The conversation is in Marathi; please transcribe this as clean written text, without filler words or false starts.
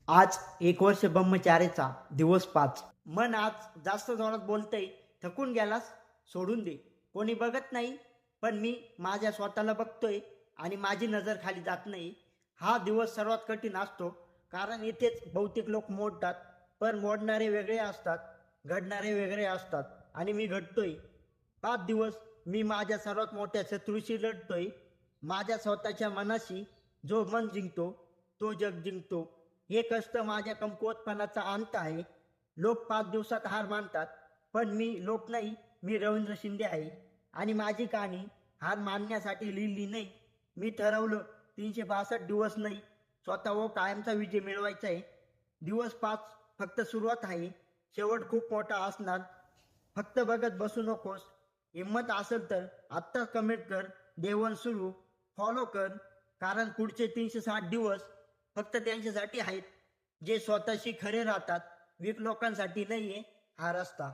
आज 1 वर्ष ब्रह्मचारीचा दिवस 5. मन आज जास्त जोरात बोलतंय. थकून गेलास? सोडून दे. कोणी बघत नाही, पण मी माझ्या स्वतःला बघतोय आणि माझी नजर खाली जात नाही. हा दिवस सर्वात कठीण असतो, कारण इथेच बहुतेक लोक मोडतात, पण मोडणारे वेगळे असतात, घडणारे वेगळे असतात आणि मी घडतोय. 5 दिवस मी माझ्या सर्वात मोठ्या शत्रूशी लढतोय. माझ्या स्वतःच्या मनाशी. जो मन जिंकतो, तो जग जिंकतो. हे कष्ट माझ्या कमकुवतपणाचा अंत आहे. लोक 5 दिवसात हार मानतात, पण मी लोक नाही, मी रवींद्र शिंदे आहे. आणि माझी कहाणी हार मानण्यासाठी लिहिली नाही. मी ठरवलं 362 दिवस नाही, स्वतःवर कायमचा विजय मिळवायचा आहे. दिवस 5 फक्त सुरुवात आहे, शेवट खूप मोठा असणार. फक्त बघत बसू नकोस. हिंमत असेल तर आत्ताच कमेंट कर, देवन सुरू फॉलो कर, कारण पुढचे 360 दिवस फक्त त्यांच्यासाठी आहेत जे स्वतःशी खरे राहतात. वीक लोकांसाठी नाहीये हा रस्ता.